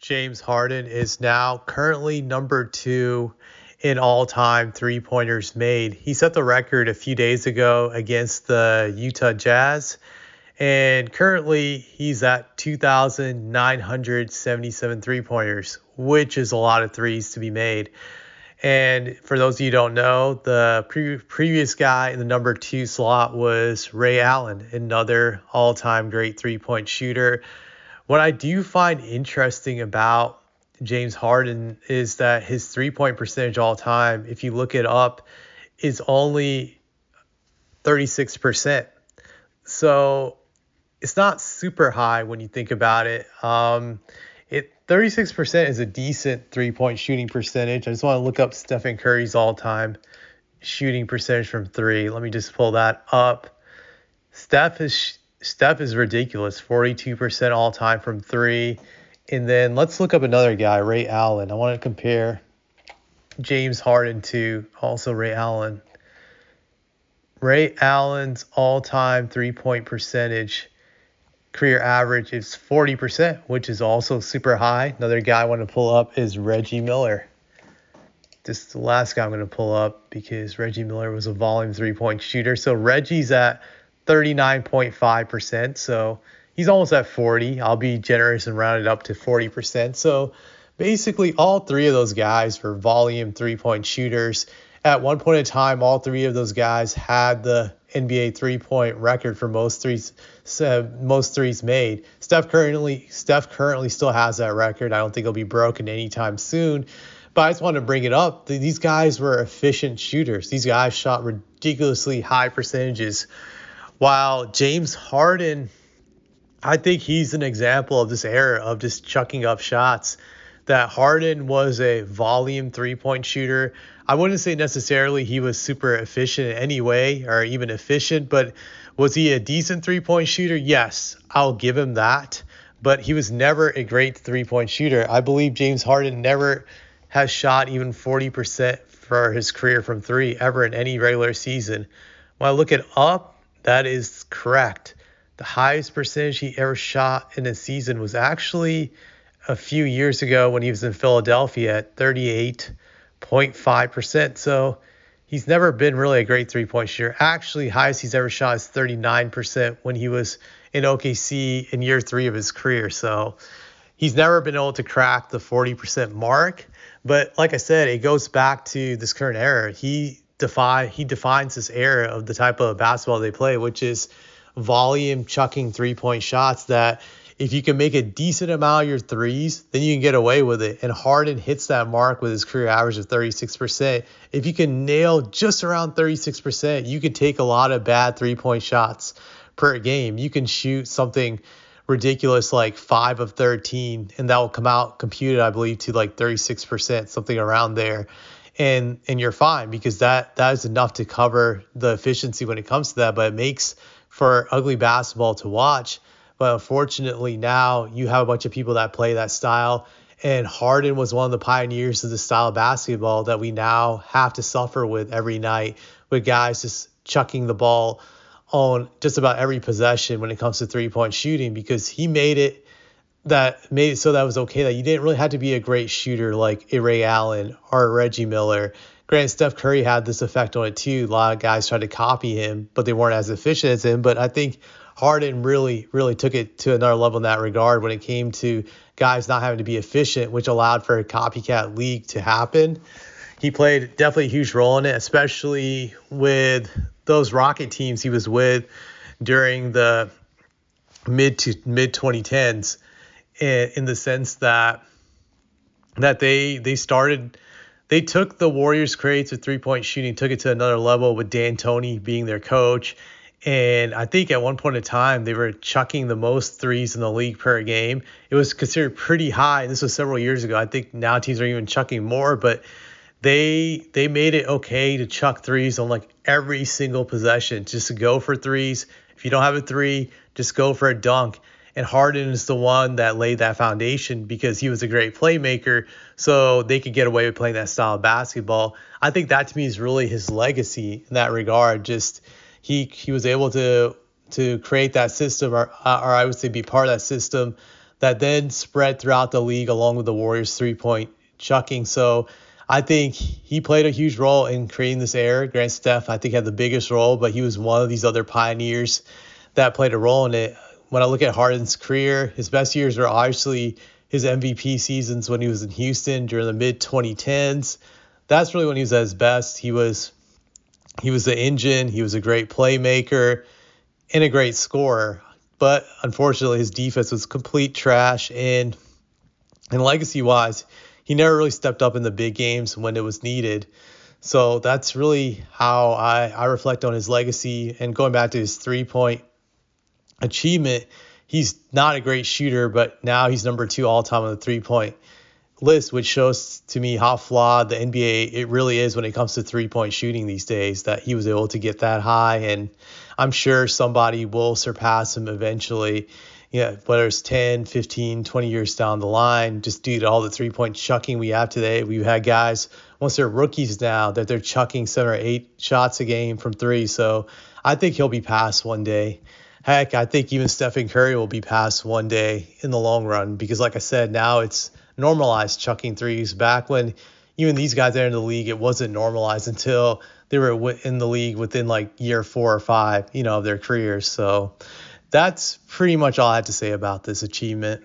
James Harden is now currently number 2 in all-time three-pointers made. He set the record a few days ago against the Utah Jazz, and currently he's at 2,977 three-pointers, which is a lot of threes to be made. And for those of you who don't know, the previous guy in the number 2 slot was Ray Allen, another all-time great three-point shooter. What I do find interesting about James Harden is that his three-point percentage all time, if you look it up, is only 36%. So it's not super high when you think about it. 36% is a decent three-point shooting percentage. I just want to look up Stephen Curry's all-time shooting percentage from three. Let me just pull that up. Steph is ridiculous, 42% all time from three. And then let's look up another guy, Ray Allen. I want to compare James Harden to also Ray Allen. Ray Allen's all-time three-point percentage career average is 40%, which is also super high. Another guy I want to pull up is Reggie Miller. This is the last guy I'm going to pull up because Reggie Miller was a volume three-point shooter. So Reggie's at 39.5%. So he's almost at 40. I'll be generous and round it up to 40%. So basically all three of those guys were volume three-point shooters. At one point in time, all three of those guys had the NBA three-point record for most threes made. Steph currently still has that record. I don't think it'll be broken anytime soon. But I just want to bring it up. These guys were efficient shooters. These guys shot ridiculously high percentages. While James Harden, I think he's an example of this era of just chucking up shots. That Harden was a volume three-point shooter. I wouldn't say necessarily he was super efficient in any way or even efficient, but was he a decent three-point shooter? Yes, I'll give him that. But he was never a great three-point shooter. I believe James Harden never has shot even 40% for his career from three ever in any regular season. When I look it up, that is correct. The highest percentage he ever shot in a season was actually a few years ago when he was in Philadelphia at 38.5%. So he's never been really a great three-point shooter. Actually, highest he's ever shot is 39% when he was in OKC in year 3 of his career. So he's never been able to crack the 40% mark. But like I said, it goes back to this current era. He defines this era of the type of basketball they play, which is volume chucking three-point shots that if you can make a decent amount of your threes, then you can get away with it. And Harden hits that mark with his career average of 36%. If you can nail just around 36%, you can take a lot of bad three-point shots per game. You can shoot something ridiculous like 5 of 13, and that will come out computed, I believe, to like 36%, something around there. And you're fine because that is enough to cover the efficiency when it comes to that, but it makes for ugly basketball to watch. But unfortunately, now you have a bunch of people that play that style. And Harden was one of the pioneers of the style of basketball that we now have to suffer with every night, with guys just chucking the ball on just about every possession when it comes to three-point shooting, because he made it so that it was okay that you didn't really have to be a great shooter like a Ray Allen or a Reggie Miller. Granted, Steph Curry had this effect on it too. A lot of guys tried to copy him, but they weren't as efficient as him. But I think Harden really took it to another level in that regard when it came to guys not having to be efficient, which allowed for a copycat league to happen. He played definitely a huge role in it, especially with those Rocket teams he was with during the mid 2010s, in the sense that they took the Warriors' creates with three-point shooting, took it to another level with D'Antoni being their coach. And I think at one point in time, they were chucking the most threes in the league per game. It was considered pretty high. This was several years ago. I think now teams are even chucking more, but they made it okay to chuck threes on like every single possession, just to go for threes. If you don't have a three, just go for a dunk. And Harden is the one that laid that foundation because he was a great playmaker, so they could get away with playing that style of basketball. I think that to me is really his legacy in that regard. Just he was able to create that system, or I would say be part of that system that then spread throughout the league along with the Warriors' 3-point chucking. So I think he played a huge role in creating this era. Grant Steph, I think, had the biggest role, but he was one of these other pioneers that played a role in it. When I look at Harden's career, his best years were obviously his MVP seasons when he was in Houston during the mid 2010s. That's really when he was at his best. He was the engine. He was a great playmaker and a great scorer. But unfortunately, his defense was complete trash. And legacy-wise, he never really stepped up in the big games when it was needed. So that's really how I reflect on his legacy. And going back to his three-point achievement, he's not a great shooter, but now he's number 2 all-time on the three-point list, which shows to me how flawed the NBA it really is when it comes to three-point shooting these days, that he was able to get that high. And I'm sure somebody will surpass him eventually, whether it's 10, 15, 20 years down the line, just due to all the three-point chucking we have today. We've had guys, once they're rookies now, that they're chucking 7 or 8 shots a game from three. So I think he'll be passed one day. Heck, I think even Stephen Curry will be passed one day in the long run, because like I said, now it's normalized chucking threes. Back when even these guys entered the league, it wasn't normalized until they were in the league within like year 4 or 5, of their careers. So that's pretty much all I have to say about this achievement.